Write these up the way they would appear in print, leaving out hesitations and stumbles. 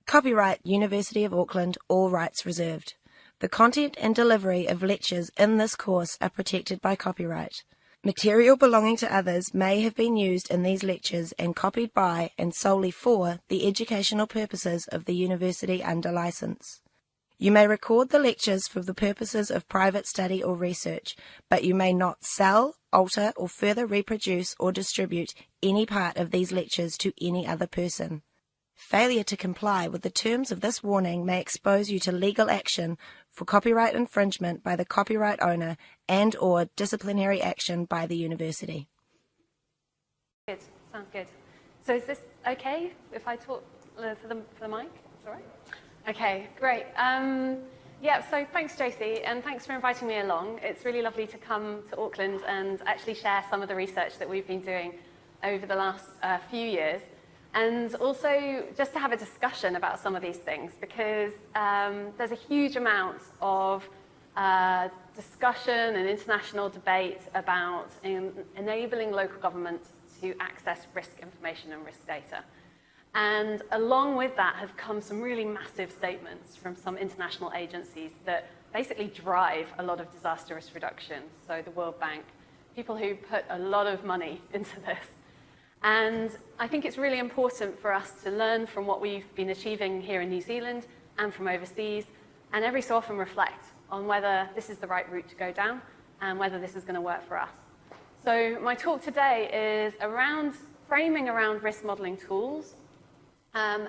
Copyright University of Auckland, all rights reserved. The content and delivery of lectures in this course are protected by copyright. Material belonging to others may have been used in these lectures and copied by and solely for the educational purposes of the university under licence. You may record the lectures for the purposes of private study or research, but you may not sell, alter, or further reproduce or distribute any part of these lectures to any other person. Failure to comply with the terms of this warning may expose you to legal action for copyright infringement by the copyright owner and/or disciplinary action by the university. Good, sounds good. So is this okay if I talk for the mic? It's all right? Okay, great. So thanks, Josie, and thanks for inviting me along. It's really lovely to come to Auckland and actually share some of the research that we've been doing over the last few years. And also just to have a discussion about some of these things, because there's a huge amount of discussion and international debate about enabling local government to access risk information and risk data. And along with that have come some really massive statements from some international agencies that basically drive a lot of disaster risk reduction. So the World Bank, people who put a lot of money into this. And I think it's really important for us to learn from what we've been achieving here in New Zealand and from overseas, and every so often reflect on whether this is the right route to go down and whether this is going to work for us. So my talk today is framing around risk modeling tools, and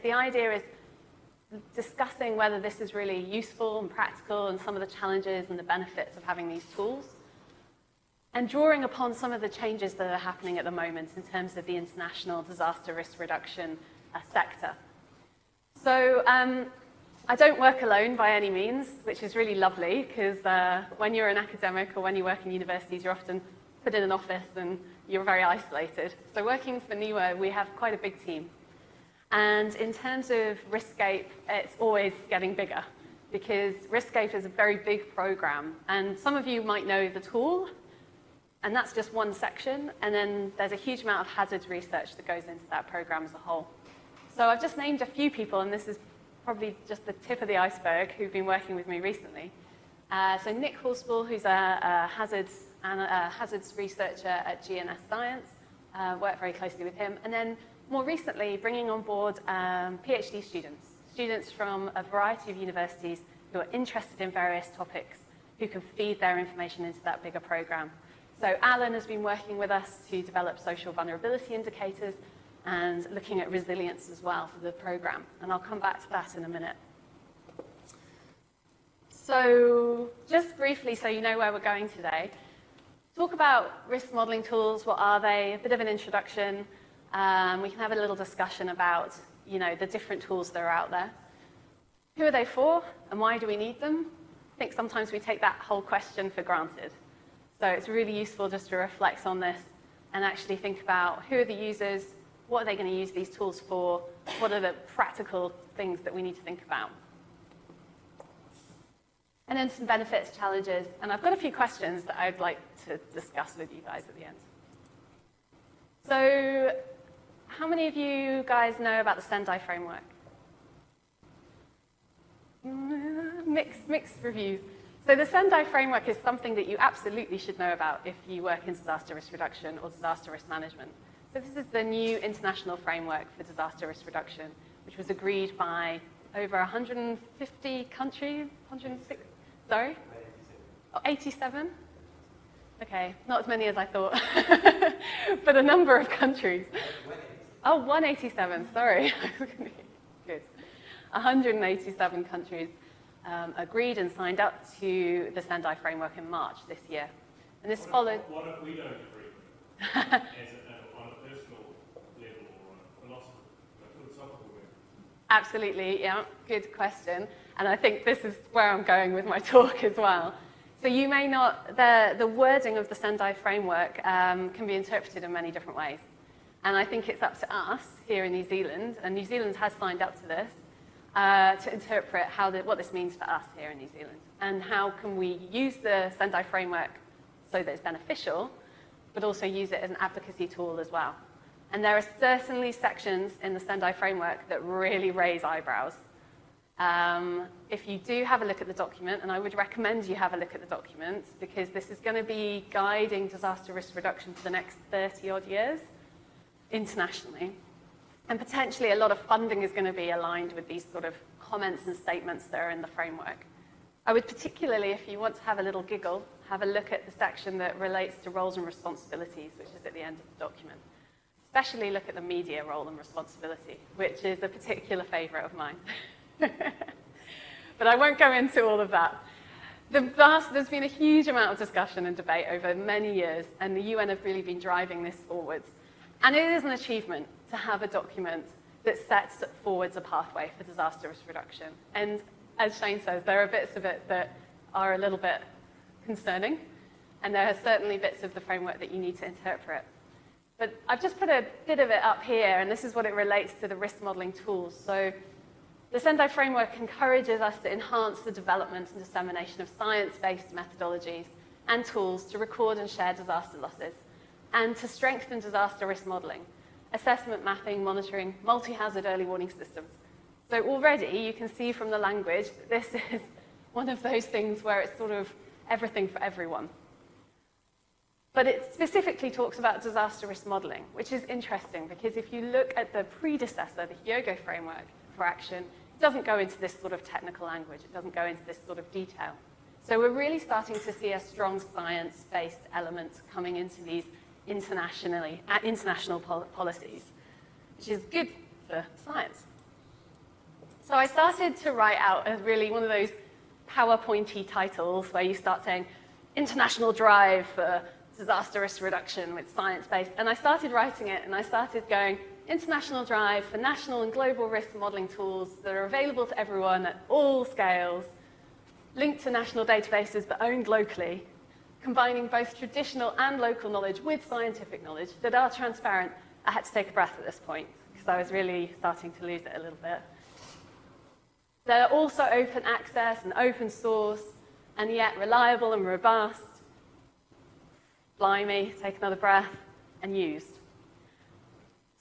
the idea is discussing whether this is really useful and practical and some of the challenges and the benefits of having these tools, and drawing upon some of the changes that are happening at the moment in terms of the international disaster risk reduction sector. So I don't work alone by any means, which is really lovely, because when you're an academic or when you work in universities, you're often put in an office and you're very isolated. So working for NIWA, we have quite a big team. And in terms of Riskscape, it's always getting bigger, because Riskscape is a very big program. And some of you might know the tool, and that's just one section, and then there's a huge amount of hazards research that goes into that program as a whole. So I've just named a few people, and this is probably just the tip of the iceberg, who've been working with me recently. So Nick Horsbull, who's a hazards researcher at GNS Science, worked very closely with him. And then more recently, bringing on board PhD students from a variety of universities who are interested in various topics, who can feed their information into that bigger program. So Alan has been working with us to develop social vulnerability indicators and looking at resilience as well for the program. And I'll come back to that in a minute. So just briefly, so you know where we're going today, talk about risk modeling tools. What are they? A bit of an introduction. We can have a little discussion about, the different tools that are out there. Who are they for and why do we need them? I think sometimes we take that whole question for granted. So it's really useful just to reflect on this and actually think about who are the users, what are they going to use these tools for, what are the practical things that we need to think about. And then some benefits, challenges, and I've got a few questions that I'd like to discuss with you guys at the end. So how many of you guys know about the Sendai framework? Mixed reviews. So the Sendai framework is something that you absolutely should know about if you work in disaster risk reduction or disaster risk management. So this is the new international framework for disaster risk reduction, which was agreed by over 150 countries, 106, sorry? 87? Okay, not as many as I thought, but a number of countries. Oh, 187, sorry. Good. 187 countries agreed and signed up to the Sendai framework in March this year. And this followed... What if we don't agree? On a personal level or on a philosophical level? Absolutely, yeah, good question. And I think this is where I'm going with my talk as well. So you may not, the wording of the Sendai framework can be interpreted in many different ways. And I think it's up to us here in New Zealand, and New Zealand has signed up to this, to interpret what this means for us here in New Zealand. And how can we use the Sendai framework so that it's beneficial, but also use it as an advocacy tool as well. And there are certainly sections in the Sendai framework that really raise eyebrows. If you do have a look at the document, and I would recommend you have a look at the document, because this is going to be guiding disaster risk reduction for the next 30-odd years internationally. And potentially a lot of funding is going to be aligned with these sort of comments and statements that are in the framework. I would particularly, if you want to have a little giggle, have a look at the section that relates to roles and responsibilities, which is at the end of the document. Especially look at the media role and responsibility, which is a particular favourite of mine. But I won't go into all of that. There's been a huge amount of discussion and debate over many years, and the UN have really been driving this forwards. And it is an achievement to have a document that sets forwards a pathway for disaster risk reduction. And as Shane says, there are bits of it that are a little bit concerning, and there are certainly bits of the framework that you need to interpret. But I've just put a bit of it up here, and this is what it relates to the risk modelling tools. So the Sendai framework encourages us to enhance the development and dissemination of science-based methodologies and tools to record and share disaster losses, and to strengthen disaster risk modelling, assessment, mapping, monitoring, multi-hazard early warning systems. So already you can see from the language that this is one of those things where it's sort of everything for everyone. But it specifically talks about disaster risk modelling, which is interesting because if you look at the predecessor, the Hyogo framework for action, it doesn't go into this sort of technical language. It doesn't go into this sort of detail. So we're really starting to see a strong science-based element coming into these international policies, which is good for science. So I started to write out as really one of those PowerPointy titles where you start saying, international drive for disaster risk reduction with science-based. And I started writing it, and I started going, international drive for national and global risk modeling tools that are available to everyone at all scales, linked to national databases but owned locally, combining both traditional and local knowledge with scientific knowledge that are transparent. I had to take a breath at this point because I was really starting to lose it a little bit. They're also open access and open source, and yet reliable and robust. Blimey, take another breath, and used.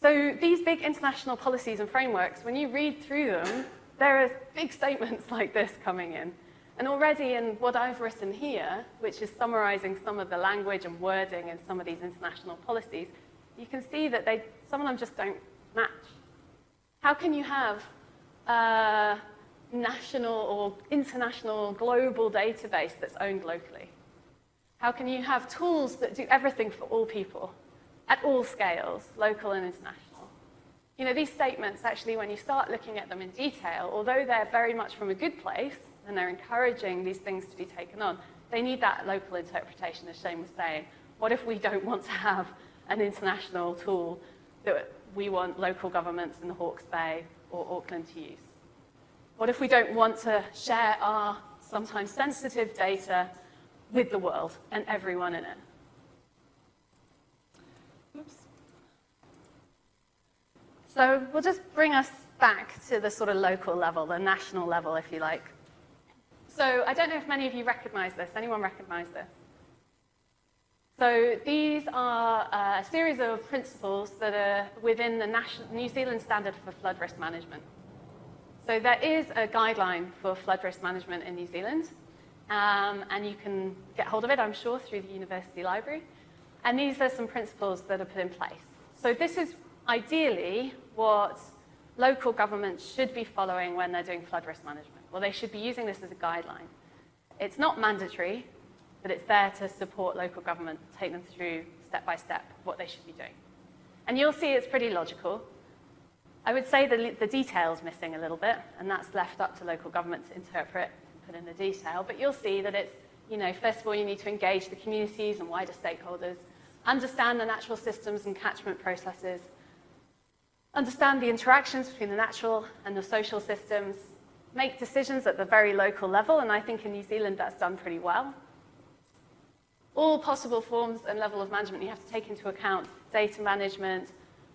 So these big international policies and frameworks, when you read through them, there are big statements like this coming in. And already in what I've written here, which is summarizing some of the language and wording in some of these international policies, you can see that some of them just don't match. How can you have a national or international global database that's owned locally? How can you have tools that do everything for all people at all scales, local and international? You know, these statements actually, when you start looking at them in detail, although they're very much from a good place and they're encouraging these things to be taken on, they need that local interpretation, as Shane was saying. What if we don't want to have an international tool that we want local governments in the Hawke's Bay or Auckland to use? What if we don't want to share our sometimes sensitive data with the world and everyone in it? Oops. So we'll just bring us back to the sort of local level, the national level, if you like. So I don't know if many of you recognize this. Anyone recognize this? So these are a series of principles that are within the New Zealand Standard for Flood Risk Management. So there is a guideline for flood risk management in New Zealand, and you can get hold of it, I'm sure, through the University Library. And these are some principles that are put in place. So this is ideally what local governments should be following when they're doing flood risk management. Well, they should be using this as a guideline. It's not mandatory, but it's there to support local government, take them through step by step what they should be doing. And you'll see it's pretty logical. I would say the detail's missing a little bit, and that's left up to local government to interpret and put in the detail. But you'll see that it's, you know, first of all, you need to engage the communities and wider stakeholders, understand the natural systems and catchment processes, understand the interactions between the natural and the social systems, make decisions at the very local level, and I think in New Zealand that's done pretty well. All possible forms and level of management you have to take into account, data management,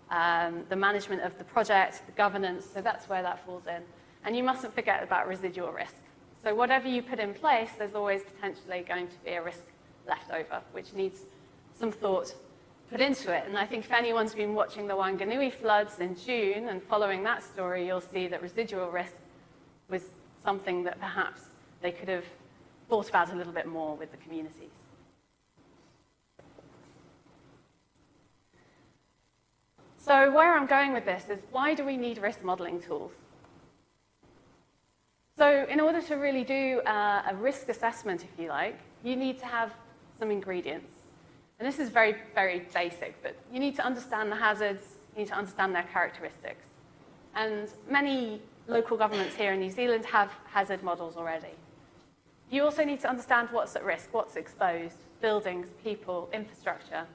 the management of the project, the governance, so that's where that falls in. And you mustn't forget about residual risk. So whatever you put in place, there's always potentially going to be a risk left over, which needs some thought put into it. And I think if anyone's been watching the Wanganui floods in June and following that story, you'll see that residual risk was something that perhaps they could have thought about a little bit more with the communities. So where I'm going with this is, why do we need risk modeling tools? So in order to really do a risk assessment, if you like, you need to have some ingredients. And this is very, very basic, but you need to understand the hazards, you need to understand their characteristics. And many local governments here in New Zealand have hazard models already. You also need to understand what's at risk, what's exposed, buildings, people, infrastructure.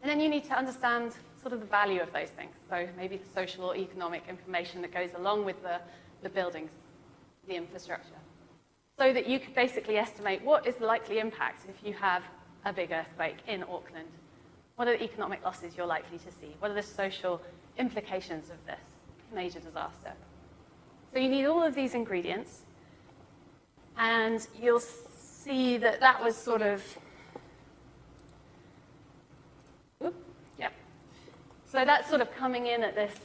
And then you need to understand sort of the value of those things. So maybe the social or economic information that goes along with the buildings, the infrastructure. So that you could basically estimate what is the likely impact if you have a big earthquake in Auckland. What are the economic losses you're likely to see? What are the social implications of this major disaster? So you need all of these ingredients, and you'll see that that was sort of, so that's sort of coming in at this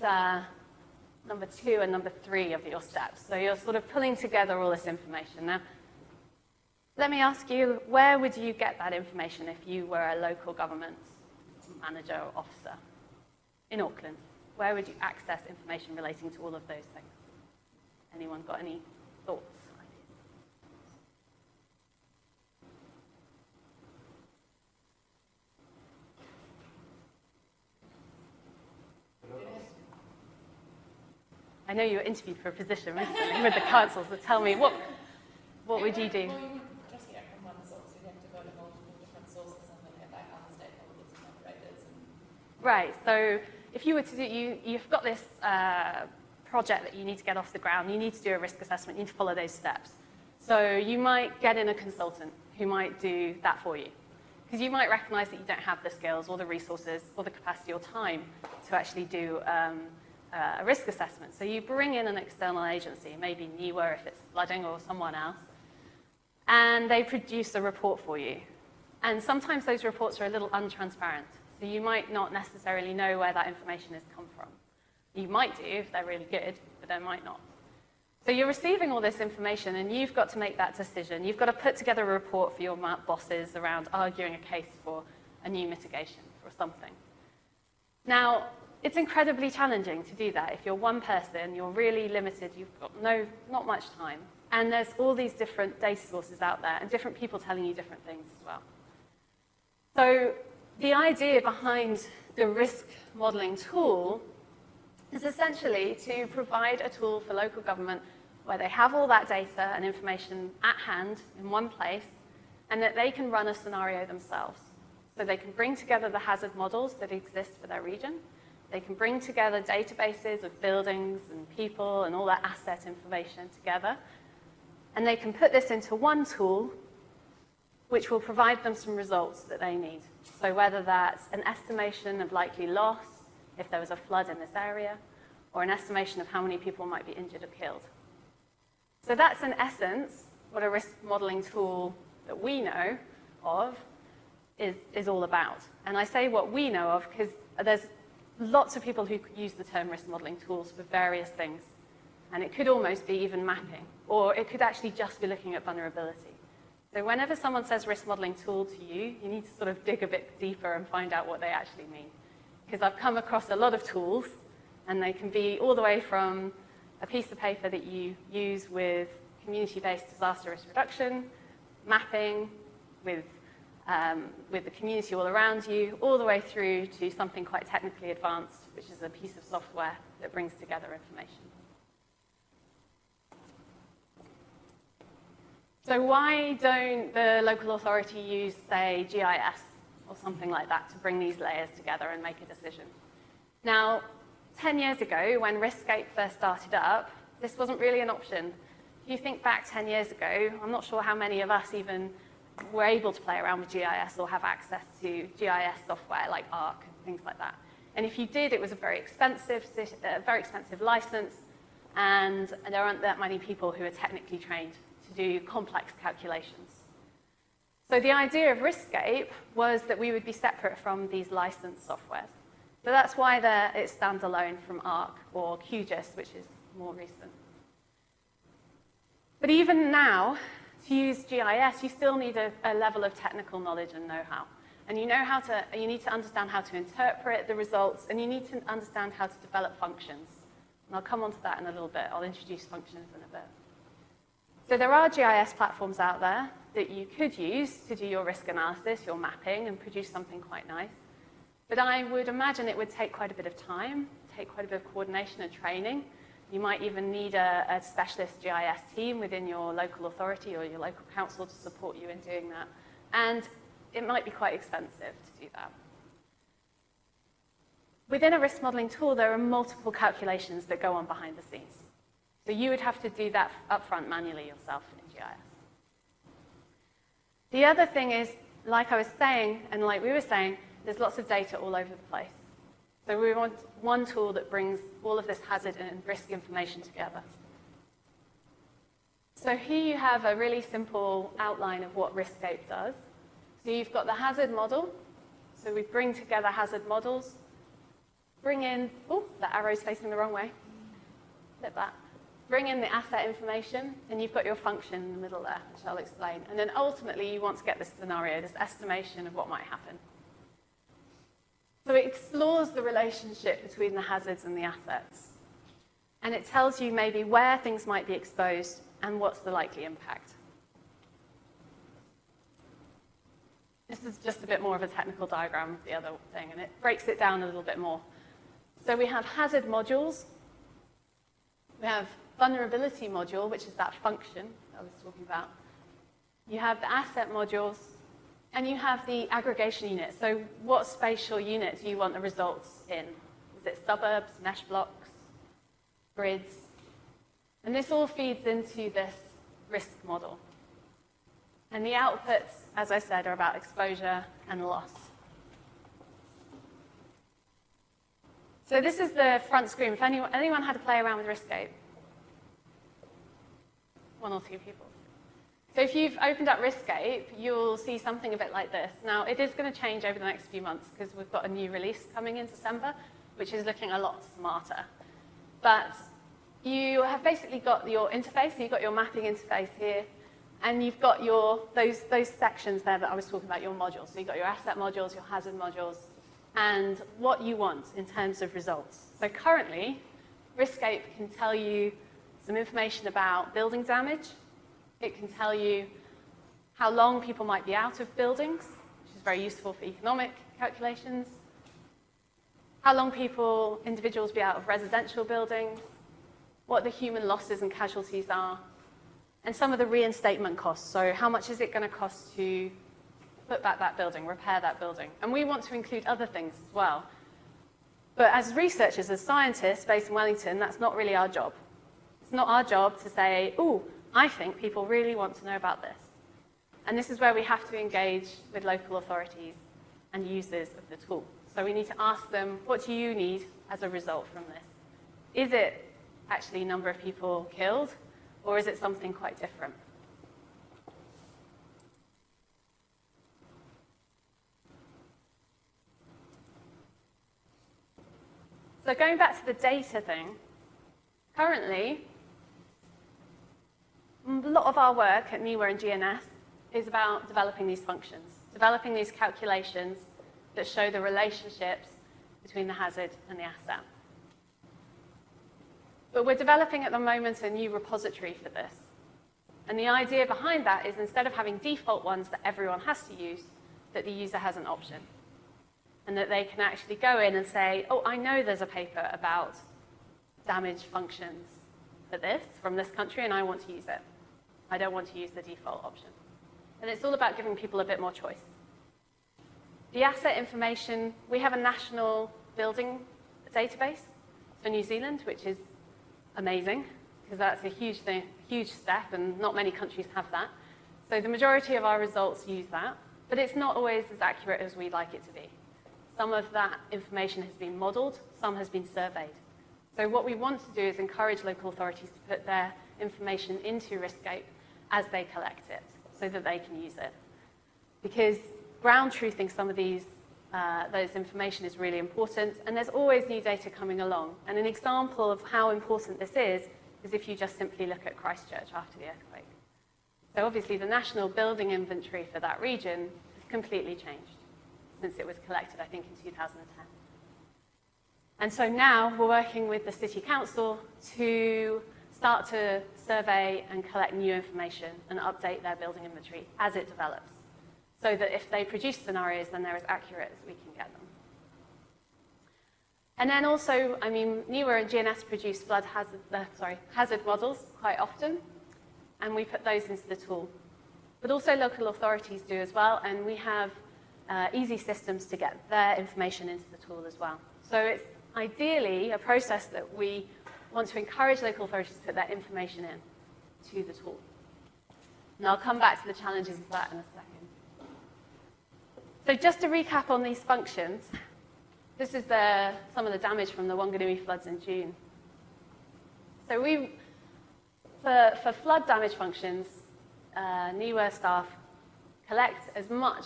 number 2 and number 3 of your steps. So you're sort of pulling together all this information. Now, let me ask you, where would you get that information if you were a local government manager or officer in Auckland? Where would you access information relating to all of those things? Anyone got any thoughts? I know you were interviewed for a position recently with the council, so tell me, what would you do? Well, you wouldn't just get from one source, you'd have to go to multiple different sources and look at like other stakeholders and operators. Right, so if you were to do, you've got this project that you need to get off the ground, you need to do a risk assessment, you need to follow those steps. So you might get in a consultant who might do that for you. Because you might recognize that you don't have the skills or the resources or the capacity or time to actually do a risk assessment. So you bring in an external agency, maybe NIWA if it's flooding or someone else, and they produce a report for you. And sometimes those reports are a little untransparent, so you might not necessarily know where that information has come from. You might do if they're really good, but they might not. So you're receiving all this information, and you've got to make that decision. You've got to put together a report for your bosses around arguing a case for a new mitigation for something. Now, it's incredibly challenging to do that. If you're one person, you're really limited, you've got not much time. And there's all these different data sources out there and different people telling you different things as well. So the idea behind the risk modeling tool is essentially to provide a tool for local government where they have all that data and information at hand in one place, and that they can run a scenario themselves. So they can bring together the hazard models that exist for their region. They can bring together databases of buildings and people and all that asset information together. And they can put this into one tool which will provide them some results that they need. So whether that's an estimation of likely loss, if there was a flood in this area, or an estimation of how many people might be injured or killed. So that's in essence what a risk modeling tool that we know of is all about. And I say what we know of because there's lots of people who use the term risk modeling tools for various things. And it could almost be even mapping, or it could actually just be looking at vulnerability. So whenever someone says risk modeling tool to you, you need to sort of dig a bit deeper and find out what they actually mean. Because I've come across a lot of tools, and they can be all the way from a piece of paper that you use with community-based disaster risk reduction, mapping with the community all around you, all the way through to something quite technically advanced, which is a piece of software that brings together information. So why don't the local authority use, say, GIS or something like that to bring these layers together and make a decision? Now, 10 years ago, when RiskScape first started up, this wasn't really an option. If you think back 10 years ago, I'm not sure how many of us even were able to play around with GIS or have access to GIS software like ARC and things like that. And if you did, it was a very expensive license, and there aren't that many people who are technically trained to do complex calculations. So the idea of Riskscape was that we would be separate from these licensed softwares. So that's why it's standalone from ARC or QGIS, which is more recent. But even now, to use GIS, you still need a level of technical knowledge and know-how. And you need to understand how to interpret the results, and you need to understand how to develop functions. And I'll come on to that in a little bit. I'll introduce functions in a bit. So there are GIS platforms out there that you could use to do your risk analysis, your mapping, and produce something quite nice. But I would imagine it would take quite a bit of time, take quite a bit of coordination and training. You might even need a specialist GIS team within your local authority or your local council to support you in doing that. And it might be quite expensive to do that. Within a risk modeling tool, there are multiple calculations that go on behind the scenes. So you would have to do that upfront manually yourself in GIS. The other thing is, like I was saying, and like we were saying, there's lots of data all over the place. So we want one tool that brings all of this hazard and risk information together. So here you have a really simple outline of what Riskscape does. So you've got the hazard model. So we bring together hazard models, bring in, oh, that arrow's facing the wrong way. Flip that. Bring in the asset information, and you've got your function in the middle there, which I'll explain. And then ultimately, you want to get this scenario, this estimation of what might happen. So it explores the relationship between the hazards and the assets. And it tells you maybe where things might be exposed and what's the likely impact. This is just a bit more of a technical diagram of the other thing, and it breaks it down a little bit more. So we have hazard modules. We have vulnerability module, which is that function I was talking about. You have the asset modules, and you have the aggregation unit. So what spatial unit do you want the results in? Is it suburbs, mesh blocks, grids? And this all feeds into this risk model. And the outputs, as I said, are about exposure and loss. So this is the front screen. If anyone had to play around with Riskscape? One or two people. So if you've opened up Riskscape, you'll see something a bit like this. Now, it is going to change over the next few months because we've got a new release coming in December, which is looking a lot smarter. But you have basically got your interface, so you've got your mapping interface here, and you've got those sections there that I was talking about, your modules. So you've got your asset modules, your hazard modules, and what you want in terms of results. So currently, Riskscape can tell you some information about building damage. It can tell you how long people might be out of buildings, which is very useful for economic calculations. How long individuals be out of residential buildings, what the human losses and casualties are, and some of the reinstatement costs. So how much is it going to cost to put back that building, repair that building? And we want to include other things as well. But as researchers, as scientists based in Wellington, that's not really our job. It's not our job to say, oh, I think people really want to know about this. And this is where we have to engage with local authorities and users of the tool. So we need to ask them, what do you need as a result from this? Is it actually number of people killed, or is it something quite different? So going back to the data thing, currently, a lot of our work at NIWA and GNS is about developing these functions, developing these calculations that show the relationships between the hazard and the asset. But we're developing at the moment a new repository for this. And the idea behind that is instead of having default ones that everyone has to use, that the user has an option. And that they can actually go in and say, oh, I know there's a paper about damage functions for this from this country, and I want to use it. I don't want to use the default option. And it's all about giving people a bit more choice. The asset information, we have a national building database for New Zealand, which is amazing, because that's a huge thing, huge step, and not many countries have that. So the majority of our results use that, but it's not always as accurate as we'd like it to be. Some of that information has been modeled, some has been surveyed. So what we want to do is encourage local authorities to put their information into Riskscape as they collect it, so that they can use it. because ground truthing some of those information is really important, and there's always new data coming along. And an example of how important this is if you just simply look at Christchurch after the earthquake. So obviously the national building inventory for that region has completely changed since it was collected, I think, in 2010. And so now we're working with the City Council to start to survey and collect new information and update their building inventory as it develops, so that if they produce scenarios, then they're as accurate as we can get them. And then also, I mean, NIWA and GNS produce hazard models quite often, and we put those into the tool. But also local authorities do as well, and we have easy systems to get their information into the tool as well. So it's ideally a process that we want to encourage local authorities to put that information in to the tool. And I'll come back to the challenges of that in a second. So just to recap on these functions, this is some of the damage from the Wanganui floods in June. So for flood damage functions, NIWA staff collect as much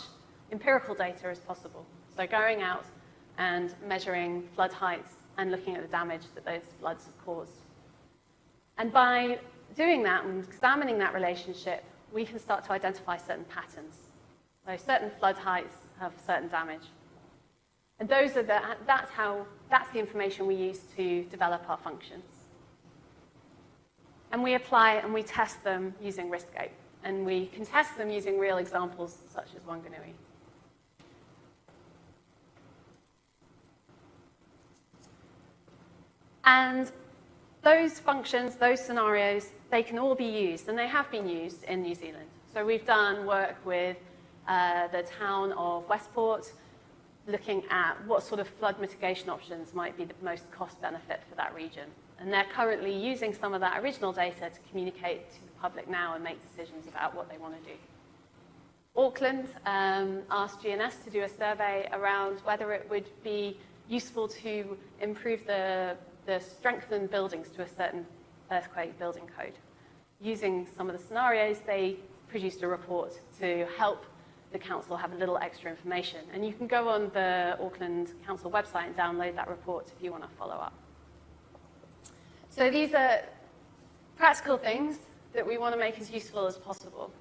empirical data as possible. So going out and measuring flood heights and looking at the damage that those floods have caused. And by doing that and examining that relationship, we can start to identify certain patterns. So certain flood heights have certain damage. And that's the information we use to develop our functions. And we apply and we test them using RiskScape. And we can test them using real examples such as Wanganui. And those functions, those scenarios, they can all be used, and they have been used in New Zealand. So we've done work with the town of Westport, looking at what sort of flood mitigation options might be the most cost benefit for that region. And they're currently using some of that original data to communicate to the public now and make decisions about what they want to do. Auckland asked GNS to do a survey around whether it would be useful to improve the strengthened buildings to a certain earthquake building code. Using some of the scenarios, they produced a report to help the council have a little extra information. And you can go on the Auckland Council website and download that report if you want to follow up. So these are practical things that we want to make as useful as possible.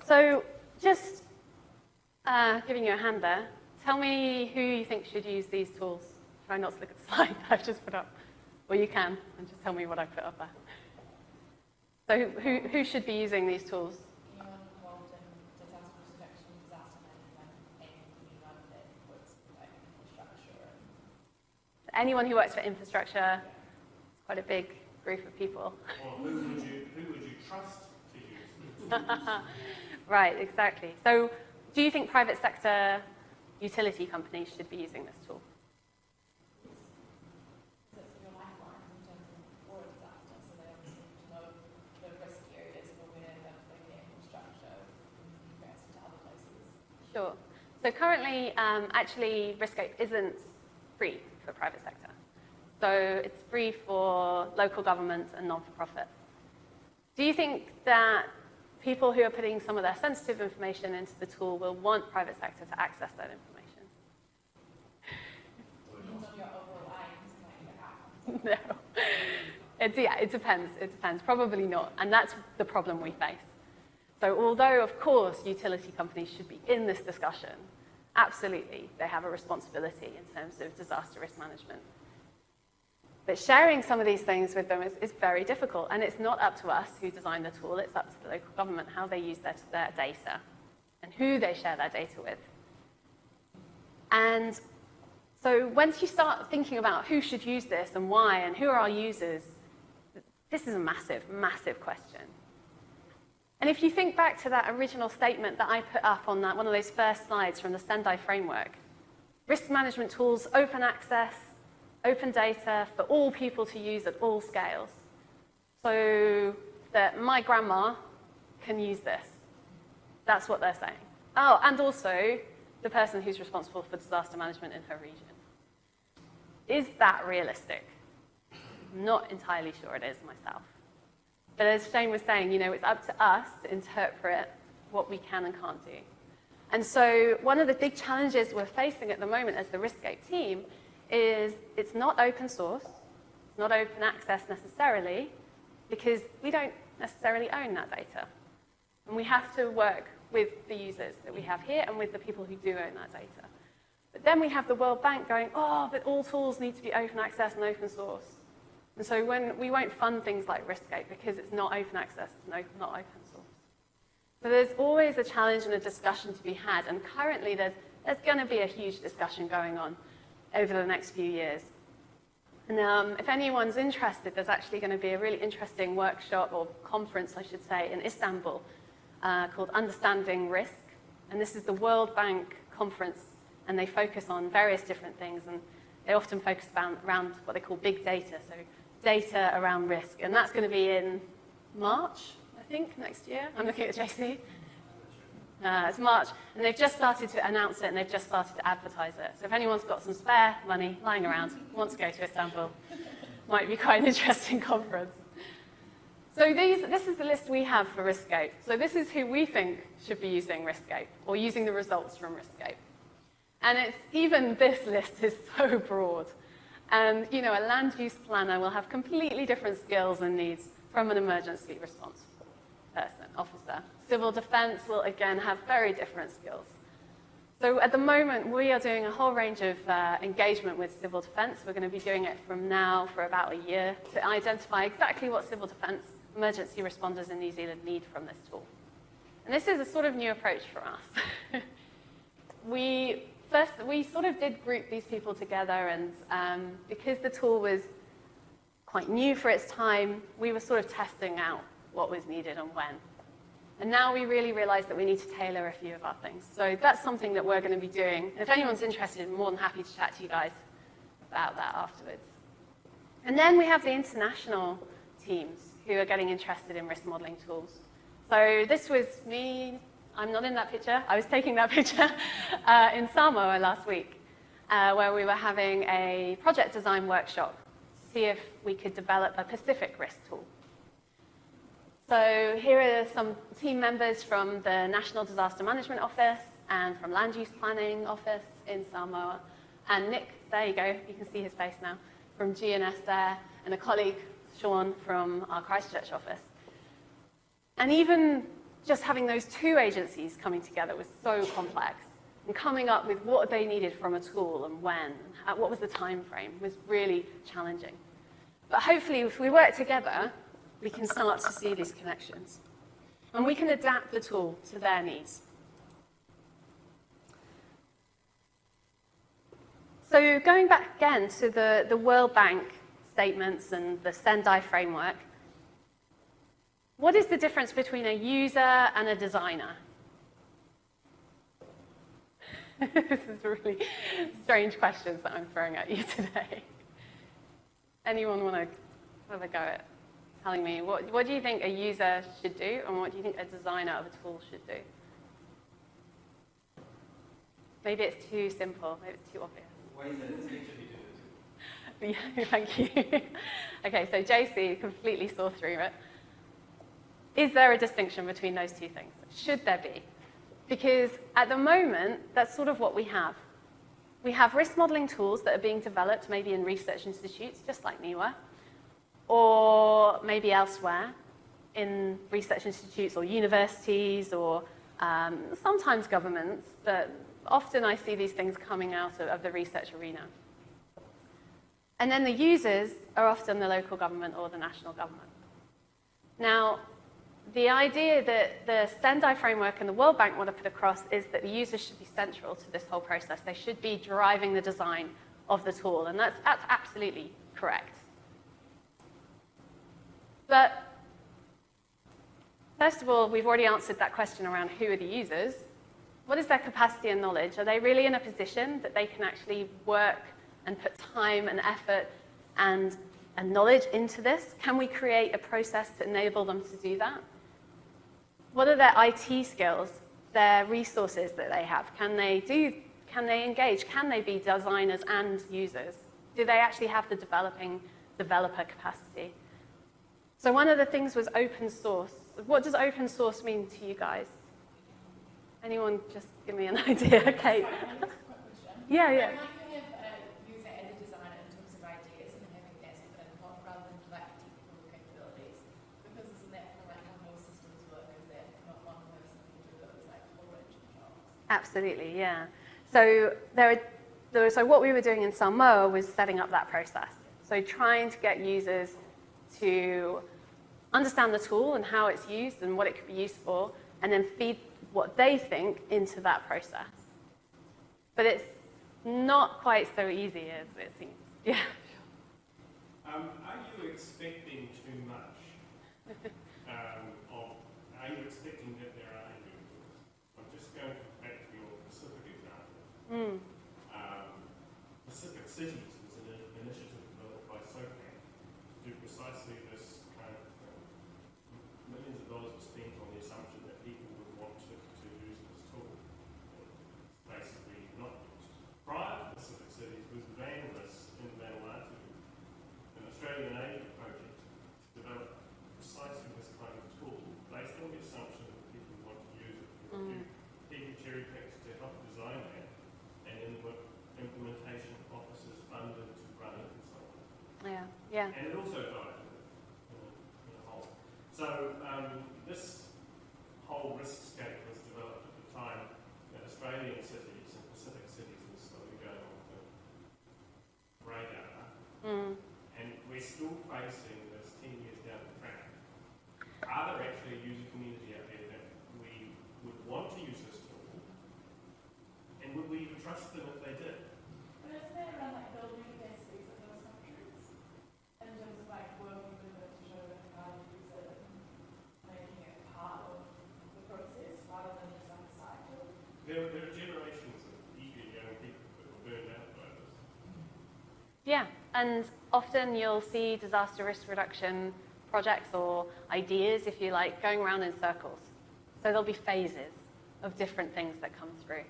So just giving you a hand there, tell me who you think should use these tools. Try not to look at the slide that I've just put up. Or you can, and just tell me what I put up there. So who should be using these tools? Anyone involved in disaster protection, disaster management, anyone that works with infrastructure. Anyone who works for infrastructure, it's quite a big group of people. Or who would you trust to use? Right, exactly. So do you think private sector utility companies should be using this tool? So it's your lifeline in terms of war disaster, so they obviously need to know the risk areas for where they're going to bring their infrastructure in comparison to other places. Sure. So currently, actually, RiskScape isn't free for private sector. So it's free for local government and non-for-profit. Do you think that people who are putting some of their sensitive information into the tool will want private sector to access that information? Depends on your overall aims and your outcomes. No. It depends. It depends. Probably not. And that's the problem we face. So although, of course, utility companies should be in this discussion, absolutely, they have a responsibility in terms of disaster risk management. But sharing some of these things with them is very difficult, and it's not up to us who design the tool, it's up to the local government how they use their data and who they share their data with. And so once you start thinking about who should use this and why and who are our users, this is a massive, massive question. And if you think back to that original statement that I put up on one of those first slides from the Sendai framework, risk management tools, open access, open data for all people to use at all scales, so that my grandma can use this. That's what they're saying. Oh, and also the person who's responsible for disaster management in her region. Is that realistic? I'm not entirely sure it is myself. But as Shane was saying, it's up to us to interpret what we can and can't do. And so one of the big challenges we're facing at the moment as the RiskScape team is it's not open source, it's not open access necessarily, because we don't necessarily own that data. And we have to work with the users that we have here and with the people who do own that data. But then we have the World Bank going, oh, but all tools need to be open access and open source. And so we won't fund things like RiskScape because it's not open access, it's not open source. So there's always a challenge and a discussion to be had. And currently there's going to be a huge discussion going on over the next few years. And if anyone's interested, there's actually going to be a really interesting workshop or conference, I should say, in Istanbul called Understanding Risk. And this is the World Bank conference, and they focus on various different things. And they often focus around what they call big data, so data around risk. And that's going to be in March, I think, next year. I'm looking at JC. It's March, and they've just started to announce it, and they've just started to advertise it. So if anyone's got some spare money lying around, wants to go to Istanbul, might be quite an interesting conference. So this is the list we have for RiskScape. So this is who we think should be using RiskScape, or using the results from RiskScape. And even this list is so broad. And a land use planner will have completely different skills and needs from an emergency response officer. Civil defense will, again, have very different skills. So at the moment, we are doing a whole range of engagement with civil defense. We're going to be doing it from now for about a year to identify exactly what civil defense emergency responders in New Zealand need from this tool. And this is a sort of new approach for us. We sort of did group these people together, and because the tool was quite new for its time, we were sort of testing out what was needed and when. And now we really realize that we need to tailor a few of our things. So that's something that we're going to be doing. If anyone's interested, I'm more than happy to chat to you guys about that afterwards. And then we have the international teams who are getting interested in risk modeling tools. So this was me. I'm not in that picture. I was taking that picture in Samoa last week, where we were having a project design workshop to see if we could develop a Pacific risk tool. So here are some team members from the National Disaster Management Office and from Land Use Planning Office in Samoa. And Nick, there you go, you can see his face now, from GNS there, and a colleague, Sean, from our Christchurch office. And even just having those two agencies coming together was so complex. And coming up with what they needed from a tool and when, and what was the time frame, was really challenging. But hopefully, if we work together, we can start to see these connections. And we can adapt the tool to their needs. So going back again to the World Bank statements and the Sendai framework, what is the difference between a user and a designer? This is really strange questions that I'm throwing at you today. Anyone want to have a go at telling me, what do you think a user should do, and what do you think a designer of a tool should do? Maybe it's too simple, maybe it's too obvious. Why is that distinction between the two? Yeah, thank you. Okay, so JC completely saw through it. Is there a distinction between those two things? Should there be? Because at the moment, that's sort of what we have. We have risk modeling tools that are being developed maybe in research institutes, just like NIWA, or maybe elsewhere in research institutes or universities or sometimes governments, but often I see these things coming out of the research arena. And then the users are often the local government or the national government. Now, the idea that the Sendai framework and the World Bank want to put across is that the users should be central to this whole process. They should be driving the design of the tool, and that's absolutely correct. But first of all, we've already answered that question around who are the users. What is their capacity and knowledge? Are they really in a position that they can actually work and put time and effort and knowledge into this? Can we create a process to enable them to do that? What are their IT skills, their resources that they have? Can they engage? Can they be designers and users? Do they actually have the developer capacity? So one of the things was open source. What does open source mean to you guys? Anyone just give me an idea? Okay. Yeah, yeah. Like you have a user as a designer in terms of ideas and having that sort of input rather than like technical capabilities. Because isn't that kind of like how most systems work, is that not one person can do those like whole range of jobs? Absolutely, yeah. So so what we were doing in Samoa was setting up that process. So trying to get users to understand the tool and how it's used and what it could be used for, and then feed what they think into that process. But it's not quite so easy as it seems. Yeah. Are you expecting too much? Are you expecting that there are individuals? I'm just going back to your Pacific example. Pacific Cities was an initiative developed by SOCAN to do precisely this kind of thing. Millions of dollars were spent on the assumption that people would want to use this tool. It's basically not used. Prior to Pacific Cities was Vanvis in Vanuatu, an Australian aid project to develop precisely this kind of tool based on the assumption that people want to use it. People cherry-picked to help design that, and then implementation officers funded to run it and so on. Yeah, yeah. And it also died in a hole. So this whole risk scape was developed at the time that Australian cities and Pacific cities were slowly going on the radar. And we're still facing this 10 years down the track. Are there actually a user community out there that we would want to use this tool? And would we even trust them if they did? But isn't that around like building capacities of those countries? In terms of like working with them to show them how to use it and making it part of the process rather than just like a side tool? There are generations of eager young people that were burned out by this. Yeah, and often you'll see disaster risk reduction projects or ideas, if you like, going around in circles. So there'll be phases of different things that come through.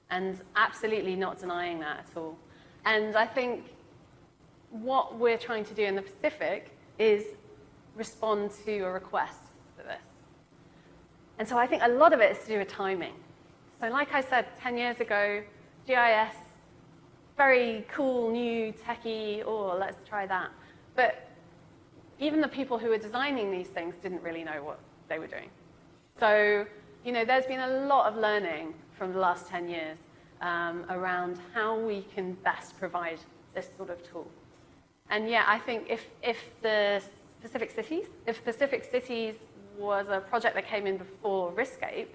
And absolutely not denying that at all. And I think what we're trying to do in the Pacific is respond to a request for this. And so I think a lot of it is to do with timing. So like I said, 10 years ago, GIS, very cool, new, techie, oh, let's try that. But even the people who were designing these things didn't really know what they were doing. So, there's been a lot of learning from the last 10 years around how we can best provide this sort of tool. And yeah, I think if Pacific Cities was a project that came in before Riskscape,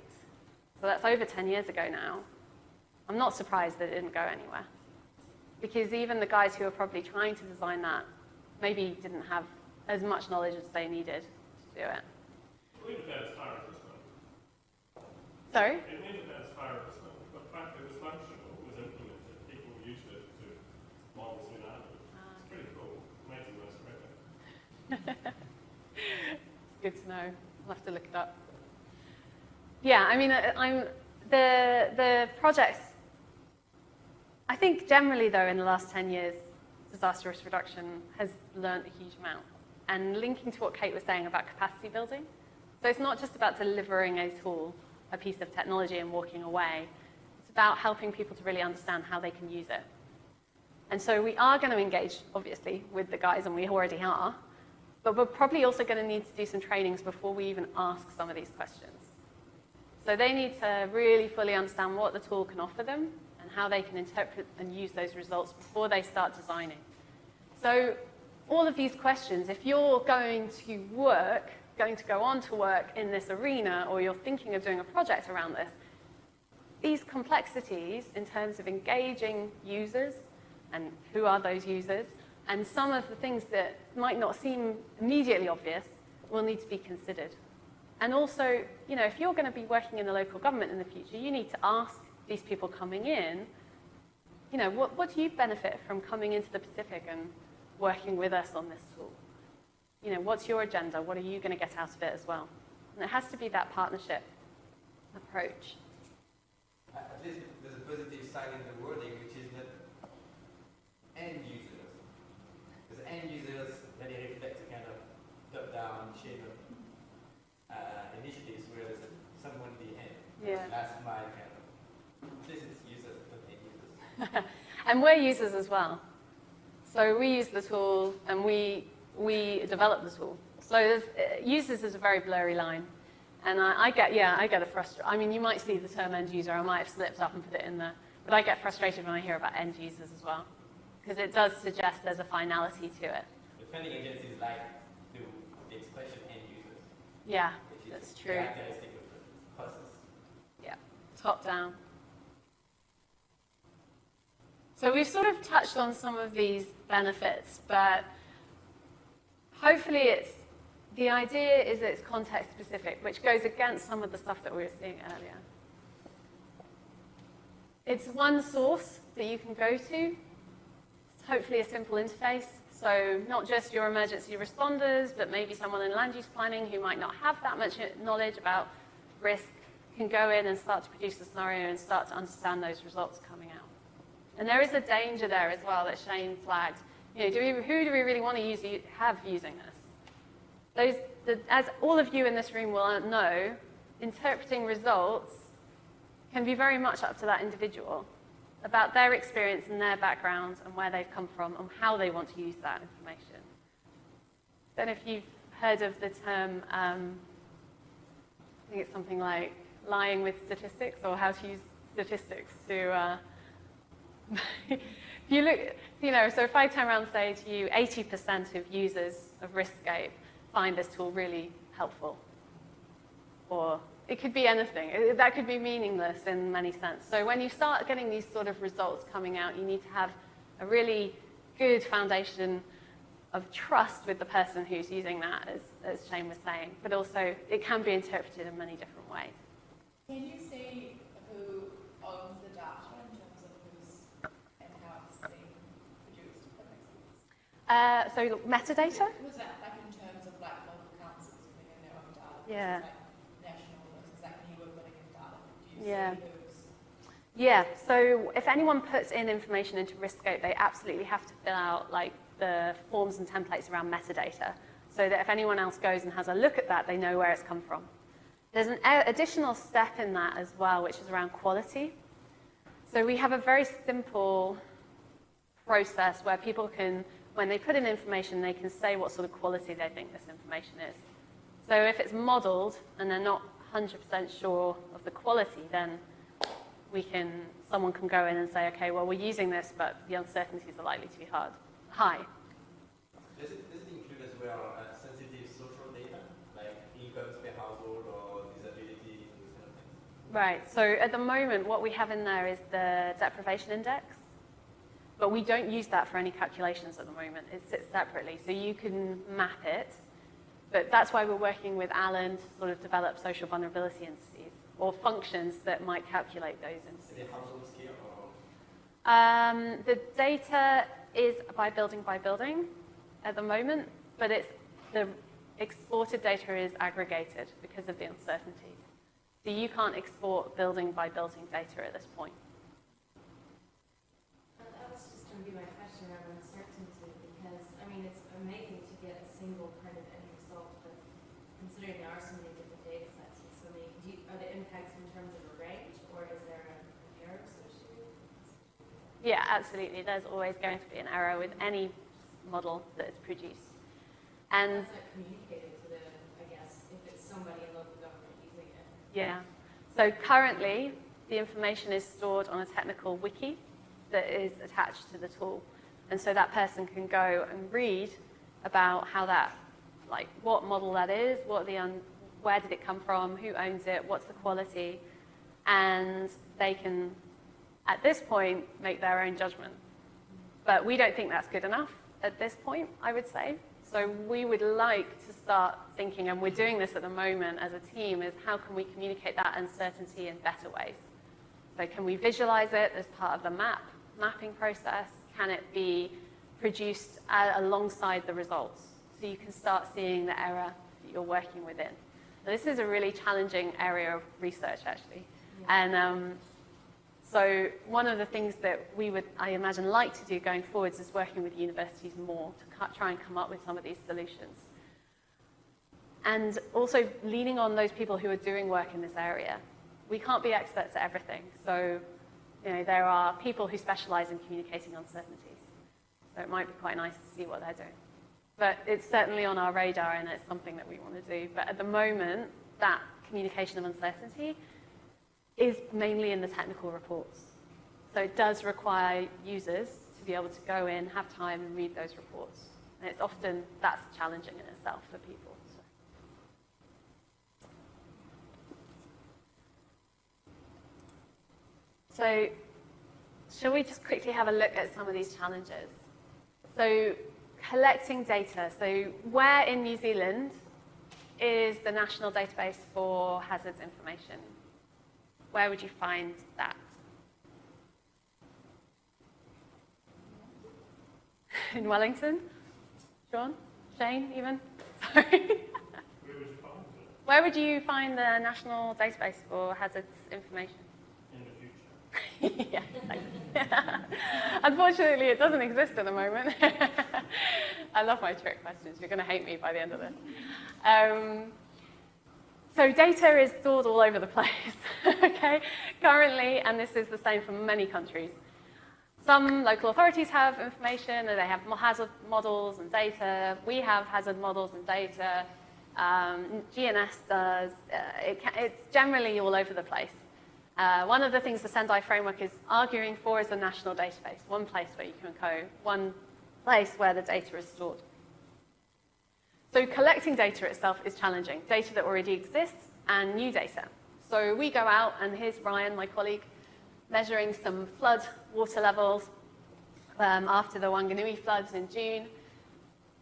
so that's over 10 years ago now, I'm not surprised that it didn't go anywhere. Because even the guys who were probably trying to design that maybe didn't have as much knowledge as they needed to do it. It went about as far as this one. Sorry? It went about as far as this one. But it was functional, it was implemented, people used it to model tsunamis. It's pretty cool. Amazing most project. It's good to know. I'll have to look it up. Yeah, I mean, the projects, I think generally though in the last 10 years, disaster risk reduction has learned a huge amount. And linking to what Kate was saying about capacity building. So it's not just about delivering a tool, a piece of technology and walking away. It's about helping people to really understand how they can use it. And so we are going to engage, obviously, with the guys, and we already are. But we're probably also going to need to do some trainings before we even ask some of these questions. So they need to really fully understand what the tool can offer them and how they can interpret and use those results before they start designing. So all of these questions, if you're going to go on to work in this arena, or you're thinking of doing a project around this, these complexities in terms of engaging users and who are those users, and some of the things that might not seem immediately obvious will need to be considered. And also, if you're going to be working in the local government in the future, you need to ask these people coming in, what do you benefit from coming into the Pacific and working with us on this tool? What's your agenda? What are you going to get out of it as well? And it has to be that partnership approach. At least there's a positive side in the wording, which is that end users. Because end users really reflect a kind of top-down And we're users as well. So we use the tool and we develop the tool. So users is a very blurry line. And I get a frustration. I mean, you might see the term end user. I might have slipped up and put it in there. But I get frustrated when I hear about end users as well. Because it does suggest there's a finality to it. The funding agencies like the expression end users. Yeah, that's true. Characteristic of the process. Yeah, top down. So we've sort of touched on some of these benefits, but hopefully the idea is that it's context specific, which goes against some of the stuff that we were seeing earlier. It's one source that you can go to. It's hopefully a simple interface. So not just your emergency responders, but maybe someone in land use planning who might not have that much knowledge about risk can go in and start to produce a scenario and start to understand those results coming out. And there is a danger there as well that Shane flagged. You know, who do we really want to have using this? As all of you in this room will know, interpreting results can be very much up to that individual about their experience and their background and where they've come from and how they want to use that information. I don't know if you've heard of the term, I think it's something like lying with statistics, or how to use statistics to, if you look, you know, so if I turn around and say to you, 80% of users of RiskScape find this tool really helpful, or it could be anything. That could be meaningless in many sense. So when you start getting these sort of results coming out, you need to have a really good foundation of trust with the person who's using that, as Shane was saying. But also, it can be interpreted in many different ways. Can you see who owns the data in terms of who's and how it's being produced? If that makes sense. So metadata? Was that like in terms of like local councils putting in their own data? Yeah. Like national versus like when you were putting in data? Do you Yeah. see who's? Yeah, so if anyone puts in information into RiskScape, they absolutely have to fill out like the forms and templates around metadata, so that if anyone else goes and has a look at that, they know where it's come from. There's an additional step in that as well, which is around quality. So we have a very simple process where people can, when they put in information, they can say what sort of quality they think this information is. So if it's modeled and they're not 100% sure of the quality, then someone can go in and say, okay, well, we're using this, but the uncertainties are likely to be high. Does it include as well sensitive social data, like incomes per household or disabilities and these kind of things? Right, so at the moment, what we have in there is the deprivation index, but we don't use that for any calculations at the moment. It sits separately, so you can map it, but that's why we're working with Alan to sort of develop social vulnerability indices, or functions that might calculate those indices. Is it household scale or? The data is by building at the moment, but the exported data is aggregated because of the uncertainties. So you can't export building by building data at this point. That was just going to be my question around uncertainty, because, I mean, it's amazing to get a single kind of end result, but considering there are so many different data sets with so many, are the impacts in terms of a range, or is there an error associated? Yeah, absolutely. There's always going to be an error with any model that is produced. And that's not communicated to the, I guess, if it's somebody in local government using it. yeah. So currently, the information is stored on a technical wiki that is attached to the tool. And so that person can go and read about how that, like what model that is, where did it come from, who owns it, what's the quality, and they can, at this point, make their own judgment. But we don't think that's good enough at this point, I would say. So we would like to start thinking, and we're doing this at the moment as a team, is how can we communicate that uncertainty in better ways? So can we visualize it as part of the mapping process? Can it be produced alongside the results? So you can start seeing the error that you're working within. Now, this is a really challenging area of research, actually. Yeah. And so one of the things that we would, I imagine, like to do going forwards is working with universities more to try and come up with some of these solutions. And also leaning on those people who are doing work in this area. We can't be experts at everything. So there are people who specialize in communicating uncertainties. So it might be quite nice to see what they're doing. But it's certainly on our radar, and it's something that we want to do. But at the moment, that communication of uncertainty is mainly in the technical reports. So it does require users to be able to go in, have time, and read those reports. And it's often, that's challenging in itself for people. So shall we just quickly have a look at some of these challenges? So collecting data. So where in New Zealand is the national database for hazards information? Where would you find that? In Wellington? Sean? Shane, even? Sorry. Where would you find it? Where would you find the national database for hazards information? In the future. Yeah. Unfortunately, it doesn't exist at the moment. I love my trick questions. You're going to hate me by the end of this. So data is stored all over the place, okay? Currently, and this is the same for many countries. Some local authorities have information, and they have hazard models and data. We have hazard models and data. GNS does. It's generally all over the place. One of the things the Sendai framework is arguing for is a national database, one place where you can go, one place where the data is stored. So collecting data itself is challenging, data that already exists and new data. So we go out, and here's Ryan, my colleague, measuring some flood water levels after the Wanganui floods in June.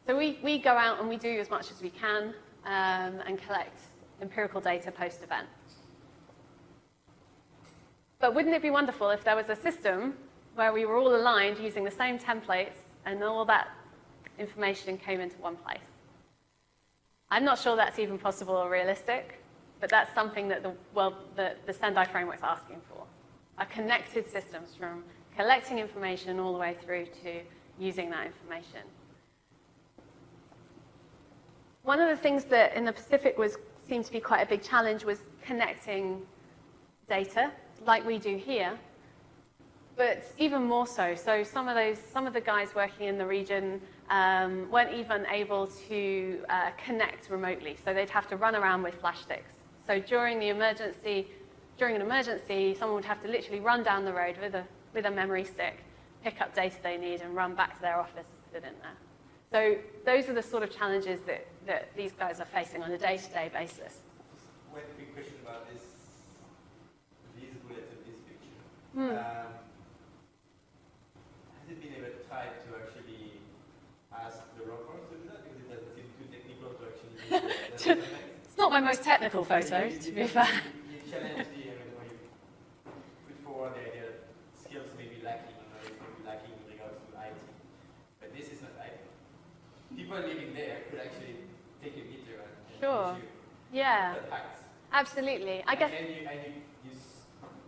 So we go out and we do as much as we can and collect empirical data post-event. But wouldn't it be wonderful if there was a system where we were all aligned using the same templates and all that information came into one place? I'm not sure that's even possible or realistic, but that's something that the Sendai framework is asking for. Are connected systems from collecting information all the way through to using that information. One of the things that in the Pacific seemed to be quite a big challenge was connecting data, like we do here, but even more so. So some of the guys working in the region weren't even able to connect remotely. So they'd have to run around with flash sticks. So during an emergency, someone would have to literally run down the road with a memory stick, pick up data they need, and run back to their office and put it in there. So those are the sort of challenges that these guys are facing on a day-to-day basis. One quick question about this bullet and this picture. Has it been ever tried to actually ask the rockers to do that? Because it doesn't seem too technical to actually do that. It's not my most technical photo, to be fair. You challenge the, when you put forward the idea that skills may be lacking, or knowledge may be lacking in regards to IT. But this is not IT. People living there could actually take a meter and Sure. use you. Yeah. That hacks. Absolutely. I guess. And you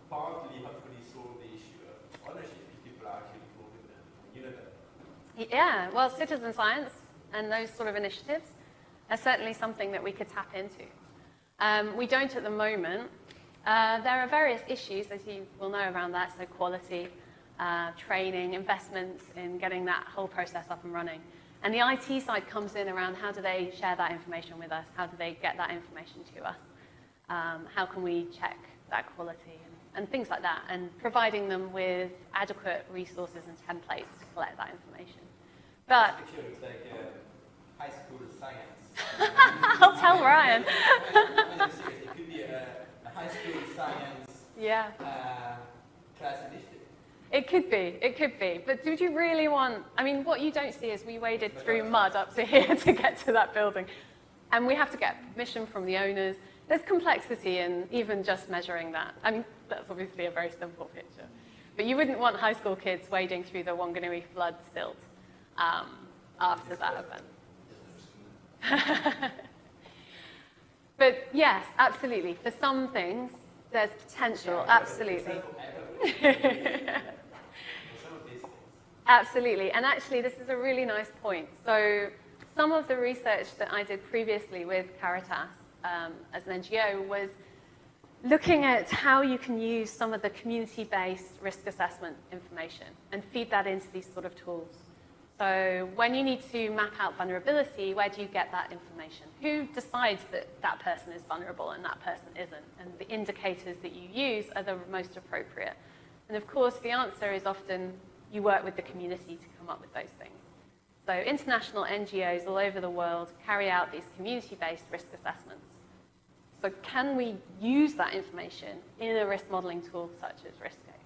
partly hopefully solve the issue of ownership if people are actually involved in them. You know that. Yeah. Well, citizen science and those sort of initiatives are certainly something that we could tap into. We don't at the moment. There are various issues, as you will know, around that. So quality, training, investments in getting that whole process up and running. And the IT side comes in around how do they share that information with us? How do they get that information to us? How can we check that quality and things like that? And providing them with adequate resources and templates to collect that information. But This picture looks like high school science. I'll tell Ryan. It could be a high school science class initiative. It could be. But did you really want, I mean, what you don't see is we waded through mud up to here to get to that building. And we have to get permission from the owners. There's complexity in even just measuring that. I mean, that's obviously a very simple picture. But you wouldn't want high school kids wading through the Wanganui flood silt after that event. But yes, absolutely. For some things, there's potential, absolutely. Absolutely. And actually, this is a really nice point. So some of the research that I did previously with Caritas as an NGO was looking at how you can use some of the community-based risk assessment information and feed that into these sort of tools. So when you need to map out vulnerability, where do you get that information? Who decides that that person is vulnerable and that person isn't? And the indicators that you use are the most appropriate. And of course, the answer is often you work with the community to come up with those things. So international NGOs all over the world carry out these community-based risk assessments. So can we use that information in a risk modeling tool such as RiskScape?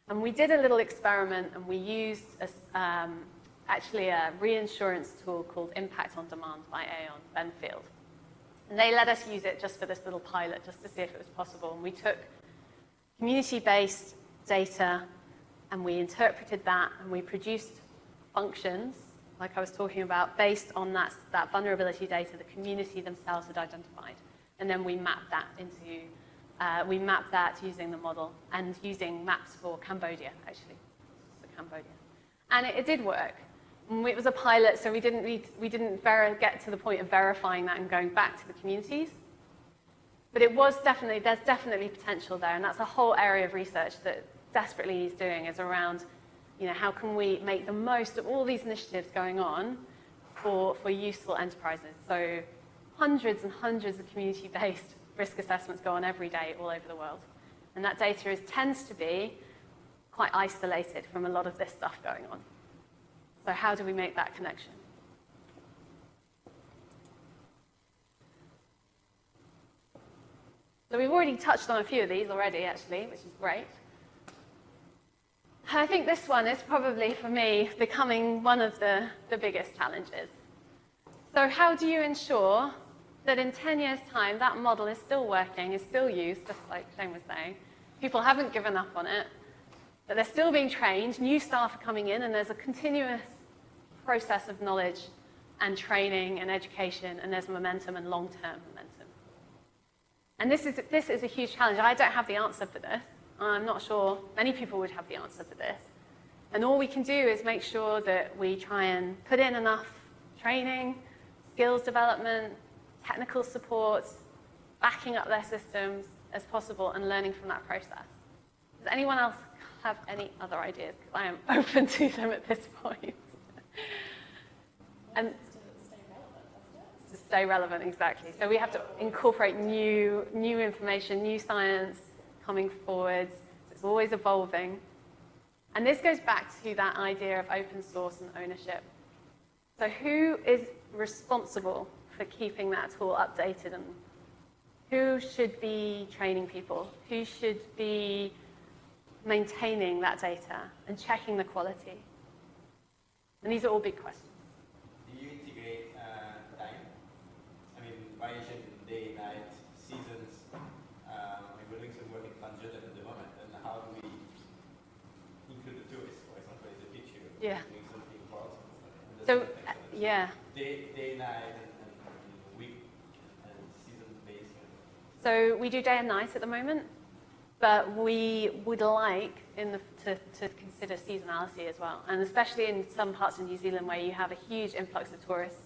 And we did a little experiment, and we used actually a reinsurance tool called Impact on Demand by Aon Benfield. And they let us use it just for this little pilot, just to see if it was possible. And we took community-based data, and we interpreted that, and we produced functions, like I was talking about, based on that vulnerability data the community themselves had identified. And then we mapped that using the model and using maps for Cambodia, actually. So Cambodia. And it did work. It was a pilot, so we didn't get to the point of verifying that and going back to the communities. But there's definitely potential there, and that's a whole area of research that desperately is doing, is around, how can we make the most of all these initiatives going on for useful enterprises. So hundreds and hundreds of community-based risk assessments go on every day all over the world. And that data tends to be quite isolated from a lot of this stuff going on. So how do we make that connection? So we've already touched on a few of these already, actually, which is great. I think this one is probably, for me, becoming one of the biggest challenges. So how do you ensure that in 10 years' time, that model is still working, is still used, just like Shane was saying? People haven't given up on it, but they're still being trained, new staff are coming in, and there's a continuous process of knowledge and training and education, and there's momentum and long-term momentum. And this is a huge challenge. I don't have the answer for this. I'm not sure many people would have the answer for this. And all we can do is make sure that we try and put in enough training, skills development, technical support, backing up their systems as possible, and learning from that process. Does anyone else have any other ideas? Because I am open to them at this point. And to stay relevant, exactly. So we have to incorporate new information, new science coming forward. It's always evolving. And this goes back to that idea of open source and ownership. So who is responsible for keeping that tool updated, and who should be training people? Who should be maintaining that data and checking the quality? And these are all big questions. Do you integrate time? I mean, variation day, night, seasons. We're doing some work in Fanjul at the moment, and how do we include the tourists, for example, in the picture? Yeah. Doing something for us. So, yeah. Day, night, and week, and season-based. So we do day and night at the moment, but we would like to consider seasonality as well, and especially in some parts of New Zealand where you have a huge influx of tourists.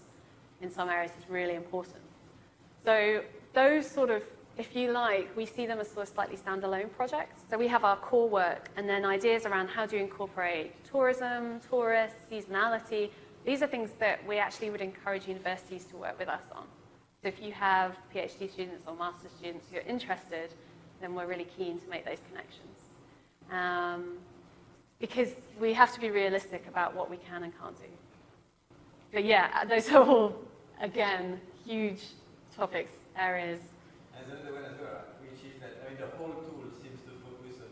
In some areas, it's really important. So those sort of, if you like, we see them as sort of slightly standalone projects. So we have our core work, and then ideas around how do you incorporate tourism, tourists, seasonality. These are things that we actually would encourage universities to work with us on. So if you have PhD students or master's students who are interested, then we're really keen to make those connections. Because we have to be realistic about what we can and can't do. But yeah, those are all, again, huge topics, areas. And another one as well, which is that, I mean, the whole tool seems to focus on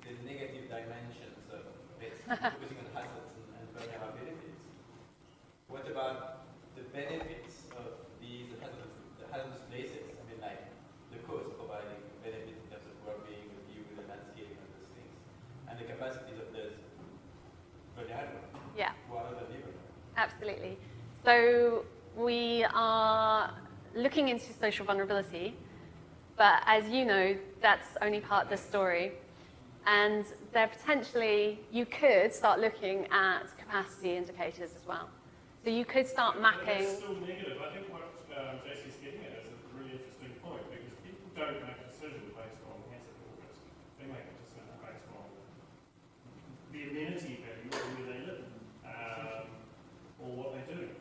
the negative dimensions of it, focusing on hazards and vulnerabilities. What about the benefits of these hazardous places? I mean, like the cost providing benefits in terms of well-being, the view, the landscape, and those things, and the capacities of those vulnerable. Yeah. Who are other people. Absolutely. So we are looking into social vulnerability, but as you know, that's only part of the story. And there potentially, you could start looking at capacity indicators as well. So you could start mapping. That's still negative. I think what JC's getting at is a really interesting don't make a decision based on hazard or risk. They make a decision based on the amenity value of where they live, or what they do.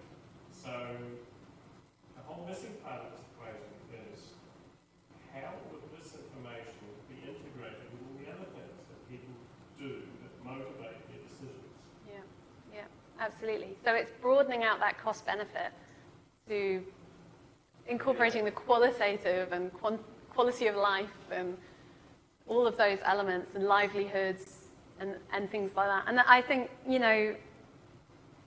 So the whole missing part of this equation is how would this information be integrated with all the other things that people do that motivate their decisions? Yeah, absolutely. So it's broadening out that cost benefit to incorporating the qualitative and quality of life and all of those elements and livelihoods and things like that. And I think, you know,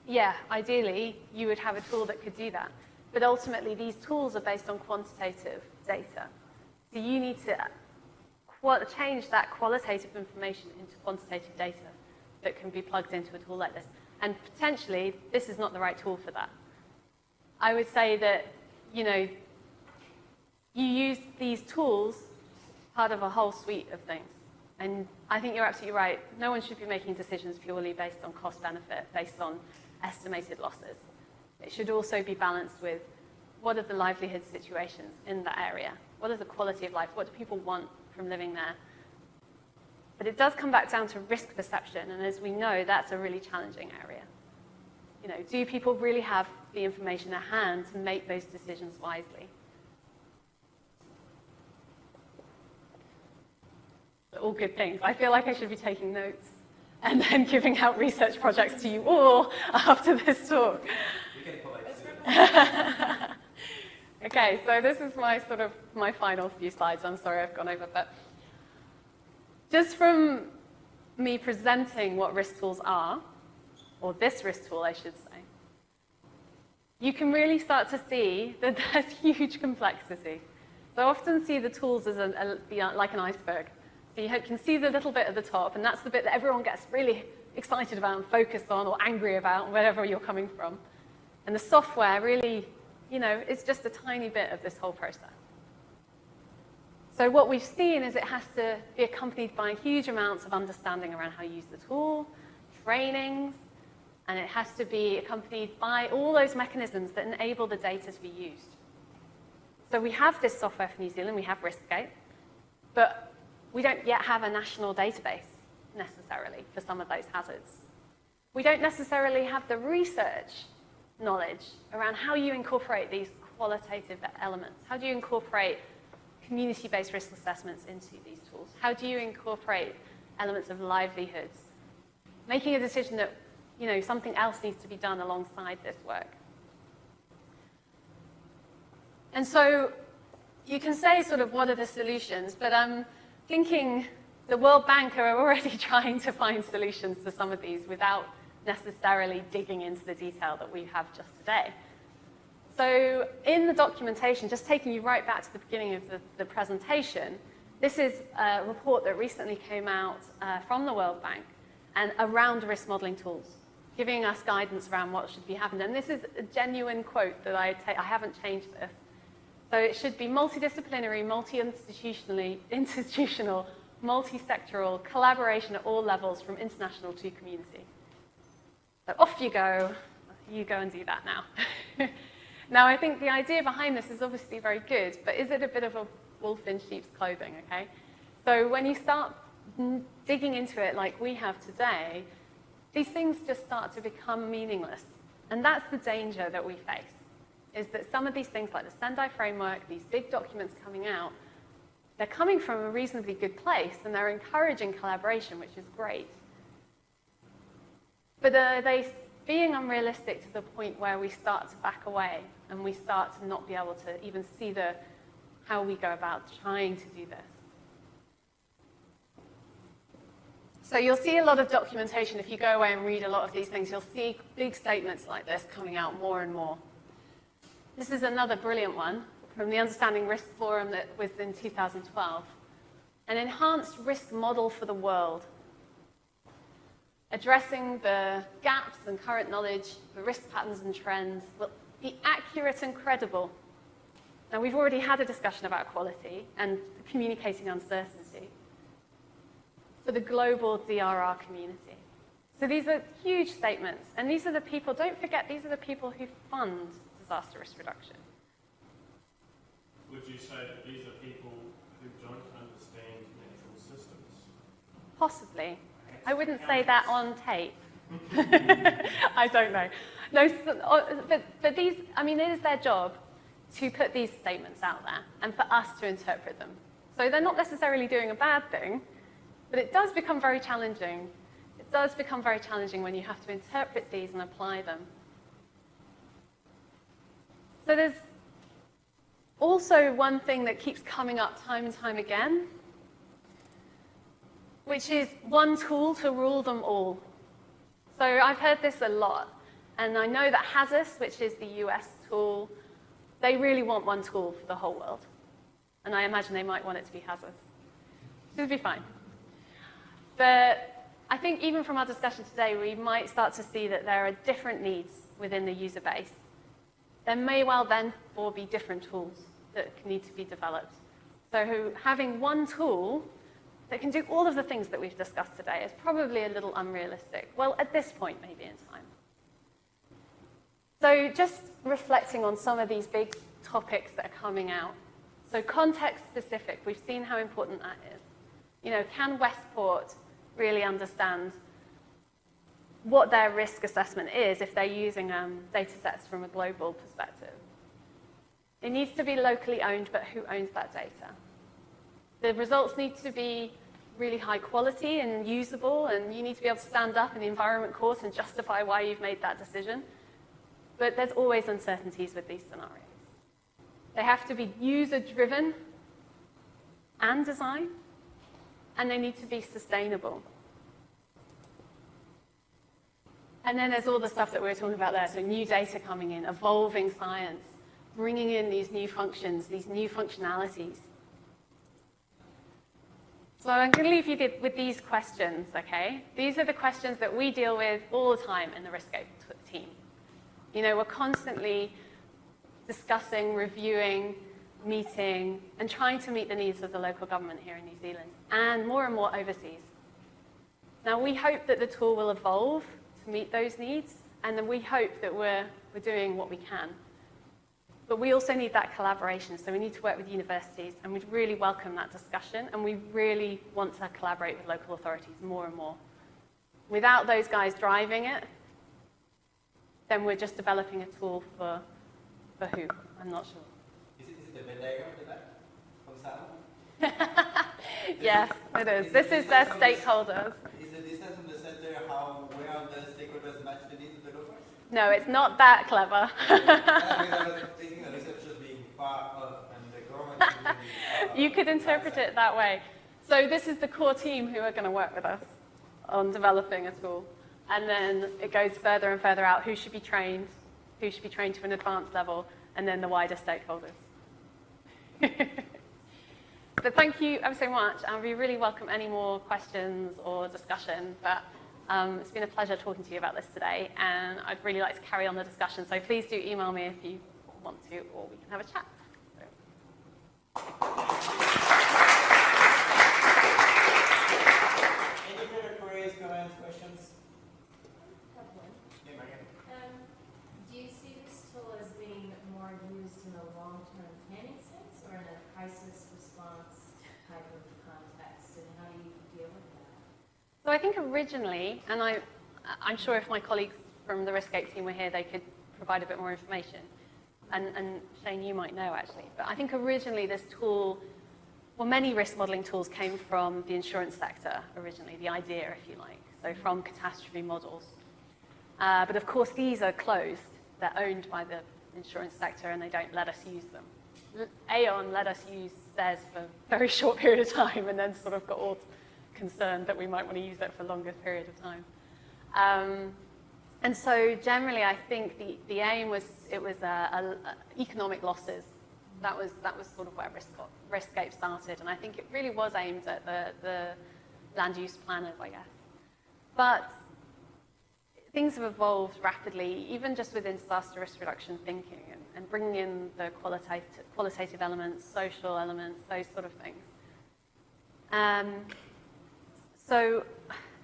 yeah, ideally you would have a tool that could do that. But ultimately these tools are based on quantitative data. So you need to change that qualitative information into quantitative data that can be plugged into a tool like this. And potentially this is not the right tool for that. I would say that, you know, you use these tools part of a whole suite of things. And I think you're absolutely right. No one should be making decisions purely based on cost benefit, based on estimated losses. It should also be balanced with what are the livelihood situations in that area? What is the quality of life? What do people want from living there? But it does come back down to risk perception. And as we know, that's a really challenging area. You know, do people really have the information at hand to make those decisions wisely? All good things. I feel like I should be taking notes and then giving out research projects to you all after this talk. Okay, so this is my final few slides. I'm sorry I've gone over, but just from me presenting what risk tools are, or this risk tool, I should say, you can really start to see that there's huge complexity. So I often see the tools as like an iceberg. So you can see the little bit at the top, and that's the bit that everyone gets really excited about and focused on or angry about, wherever you're coming from. And the software really, you know, is just a tiny bit of this whole process. So what we've seen is it has to be accompanied by huge amounts of understanding around how you use the tool, trainings, and it has to be accompanied by all those mechanisms that enable the data to be used. So we have this software for New Zealand, we have RiskGate, but we don't yet have a national database, necessarily, for some of those hazards. We don't necessarily have the research knowledge around how you incorporate these qualitative elements. How do you incorporate community-based risk assessments into these tools? How do you incorporate elements of livelihoods? Making a decision that, you know, something else needs to be done alongside this work. And so you can say sort of what are the solutions, but I'm thinking the World Bank are already trying to find solutions to some of these without necessarily digging into the detail that we have just today. So in the documentation, just taking you right back to the beginning of the presentation, this is a report that recently came out from the World Bank and around risk modeling tools, giving us guidance around what should be happening. And this is a genuine quote that I haven't changed this. So it should be multidisciplinary, institutional, multi-sectoral, collaboration at all levels from international to community. So off you go and do that now. Now I think the idea behind this is obviously very good, but is it a bit of a wolf in sheep's clothing, okay? So when you start digging into it like we have today, these things just start to become meaningless. And that's the danger that we face, is that some of these things like the Sendai framework, these big documents coming out, they're coming from a reasonably good place and they're encouraging collaboration, which is great. But are they being unrealistic to the point where we start to back away and we start to not be able to even see how we go about trying to do this? So you'll see a lot of documentation. If you go away and read a lot of these things, you'll see big statements like this coming out more and more. This is another brilliant one from the Understanding Risk Forum that was in 2012. An enhanced risk model for the world, addressing the gaps and current knowledge, the risk patterns and trends, will be accurate and credible. Now, we've already had a discussion about quality and communicating uncertainty for the global DRR community. So these are huge statements, and these are the people, don't forget, these are the people who fund disaster risk reduction. Would you say that these are people Possibly. I wouldn't say that on tape. I don't know. No, but these, I mean, it is their job to put these statements out there and for us to interpret them. So they're not necessarily doing a bad thing, but it does become very challenging. It does become very challenging when you have to interpret these and apply them. So there's also one thing that keeps coming up time and time again, which is one tool to rule them all. So I've heard this a lot, and I know that HASIS, which is the US tool, they really want one tool for the whole world. And I imagine they might want it to be HASIS. It would be fine. But I think even from our discussion today, we might start to see that there are different needs within the user base. There may well therefore be different tools that need to be developed. So having one tool that can do all of the things that we've discussed today is probably a little unrealistic. Well, at this point, maybe in time. So just reflecting on some of these big topics that are coming out. So context specific, we've seen how important that is. You know, can Westport really understand what their risk assessment is if they're using data sets from a global perspective? It needs to be locally owned, but who owns that data? The results need to be really high quality and usable, and you need to be able to stand up in the environment court and justify why you've made that decision. But there's always uncertainties with these scenarios. They have to be user-driven and design, and they need to be sustainable. And then there's all the stuff that we were talking about there, so new data coming in, evolving science, bringing in these new functions, these new functionalities. So I'm going to leave you with these questions, okay? These are the questions that we deal with all the time in the RiskScape team. You know, we're constantly discussing, reviewing, meeting, and trying to meet the needs of the local government here in New Zealand, and more overseas. Now, we hope that the tool will evolve to meet those needs, and then we hope that we're doing what we can. But we also need that collaboration, so we need to work with universities, and we'd really welcome that discussion, and we really want to collaborate with local authorities more and more. Without those guys driving it, then we're just developing a tool for who? I'm not sure. Is it the Venn diagram to that from Sam? Yes, it is. This is their stakeholders. Is the distance from the center where the stakeholders match the needs of the locals? No, it's not that clever. I was thinking the research just being far off and the government You could interpret it that way. So this is the core team who are going to work with us on developing a tool. And then it goes further and further out who should be trained to an advanced level, and then the wider stakeholders. But thank you ever so much, and we really welcome any more questions or discussion. But it's been a pleasure talking to you about this today, and I'd really like to carry on the discussion. So please do email me if you want to, or we can have a chat. Any further queries, comments, questions? Do you see this tool as being more used in a long-term planning sense or in a crisis response type of context, and how do you deal with that? So I think originally, and I'm sure if my colleagues from the RiskScape team were here, they could provide a bit more information. And Shane, you might know actually, but I think originally this tool, well, many risk modeling tools came from the insurance sector originally, the idea, if you like, so from catastrophe models. But of course, these are closed. They're owned by the insurance sector, and they don't let us use them. Aon let us use theirs for a very short period of time, and then sort of got all concerned that we might want to use it for a longer period of time. And so generally, I think the aim was economic losses. That was sort of where RiskScape started, and I think it really was aimed at the land use planners, I guess. But things have evolved rapidly, even just within disaster risk reduction thinking, and bringing in the qualitative elements, social elements, those sort of things. So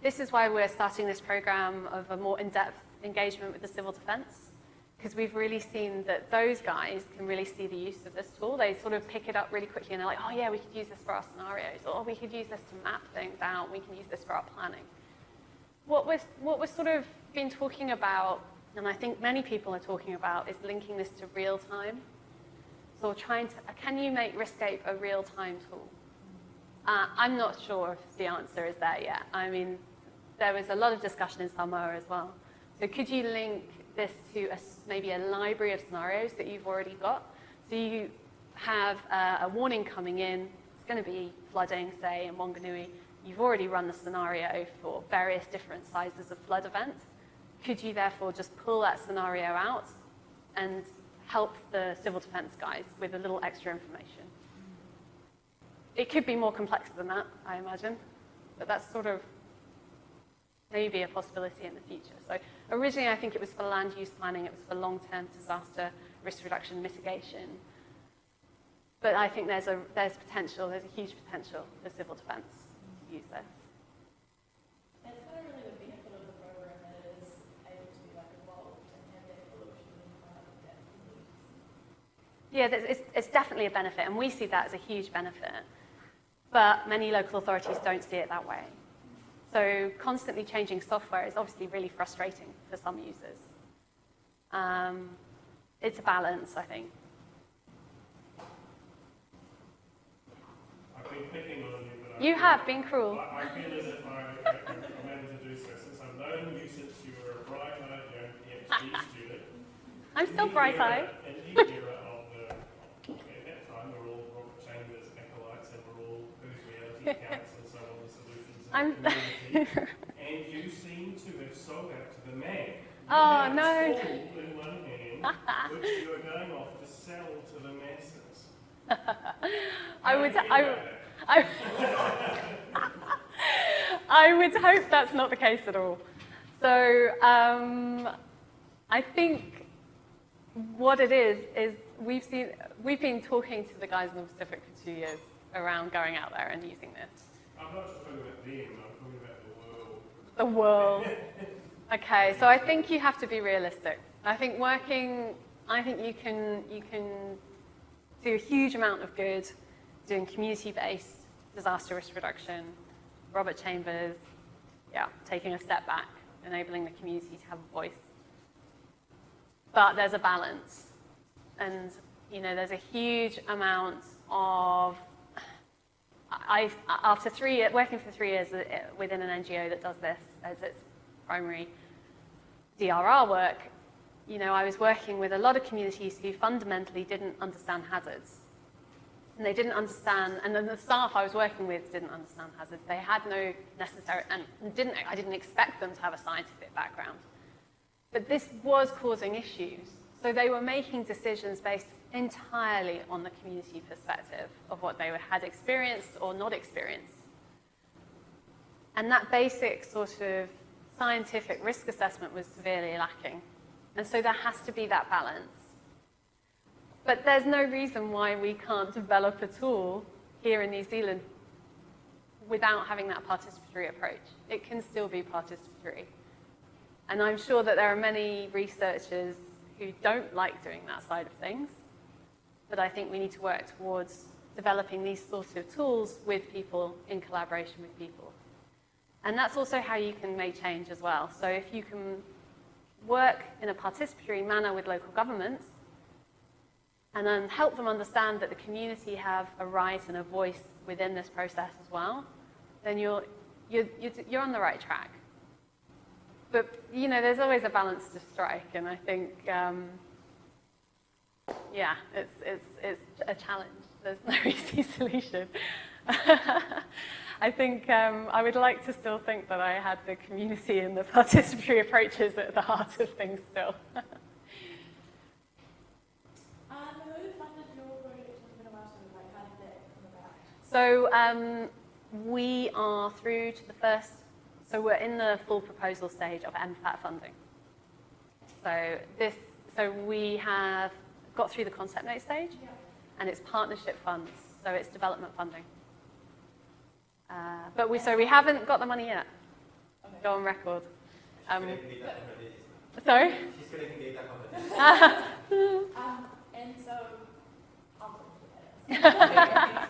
this is why we're starting this program of a more in-depth engagement with the civil defense. because we've really seen that those guys can really see the use of this tool. They sort of pick it up really quickly and they're like, oh yeah, we could use this for our scenarios, or we could use this to map things out, we can use this for our planning. What we're sort of been talking about, and I think many people are talking about, is linking this to real time. So trying to, can you make Riskape a real-time tool? I'm not sure if the answer is there yet. I mean, there was a lot of discussion in Samoa as well. So could you link this to maybe a library of scenarios that you've already got? So you have a warning coming in, it's going to be flooding, say, in Wanganui. You've already run the scenario for various different sizes of flood event. Could you therefore just pull that scenario out and help the civil defense guys with a little extra information? It could be more complex than that, I imagine, but that's sort of maybe a possibility in the future. So originally I think it was for land use planning, it was for long-term disaster risk reduction mitigation. But I think there's potential, there's a huge potential for civil defense to use this. It's kind of really the benefit of the program that it is able to be like evolved and have that evolution in that needs. Yeah, it's definitely a benefit, and we see that as a huge benefit. But many local authorities don't see it that way. So constantly changing software is obviously really frustrating for some users. It's a balance, I think. I've been picking on you, but You have been cruel. I feel as if I'm able to do so, since I've known you since you were a bright-eyed young PhD student. I'm still bright-eyed. In the era of at that time, we're all Robert Chambers acolytes, and we're all whose reality counts and so on, the solutions in the community. And you seem to have sold out to the man. Oh, You no. have a tool in one hand, which you are going off to sell to the masses. I would hope that's not the case at all. So I think what it is we've been talking to the guys in the Pacific for 2 years around going out there and using this. I'm not just talking about them, I'm talking about the world. The world. Okay, so I think you have to be realistic. I think you can do a huge amount of good doing community-based disaster risk reduction, Robert Chambers, taking a step back, enabling the community to have a voice. But there's a balance. And, there's a huge amount of... After 3 years, working for 3 years within an NGO that does this as its primary DRR work, I was working with a lot of communities who fundamentally didn't understand hazards. And they didn't understand, and then the staff I was working with didn't understand hazards. They had no necessary, and I didn't expect them to have a scientific background. But this was causing issues. So they were making decisions based entirely on the community perspective of what they had experienced or not experienced. And that basic sort of scientific risk assessment was severely lacking. And so there has to be that balance. But there's no reason why we can't develop a tool here in New Zealand without having that participatory approach. It can still be participatory. And I'm sure that there are many researchers who don't like doing that side of things. But I think we need to work towards developing these sorts of tools with people, in collaboration with people. And that's also how you can make change as well. So if you can work in a participatory manner with local governments, and then help them understand that the community have a right and a voice within this process as well, then you're on the right track. But, there's always a balance to strike, and I think, it's a challenge. There's no easy solution. I think I would like to still think that I had the community and the participatory approaches at the heart of things still. So we are through to the first, so we're in the full proposal stage of MFAT funding. So we have got through the concept note stage, and it's partnership funds, so it's development funding. But we haven't got the money yet. Go on record. Sorry? She's collecting data from the And so, I'll look into that.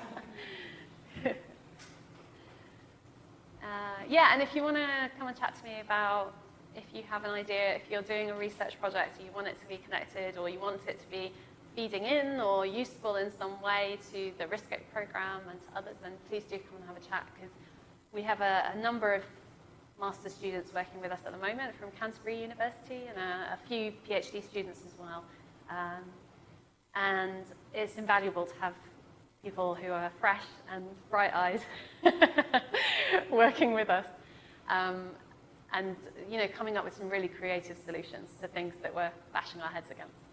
Yeah, and if you want to come and chat to me about if you have an idea, if you're doing a research project, you want it to be connected, or you want it to be feeding in or useful in some way to the RiskScope program and to others, then please do come and have a chat, because we have a number of master's students working with us at the moment from Canterbury University and a few PhD students as well. And it's invaluable to have people who are fresh and bright-eyed working with us, and coming up with some really creative solutions to things that we're bashing our heads against.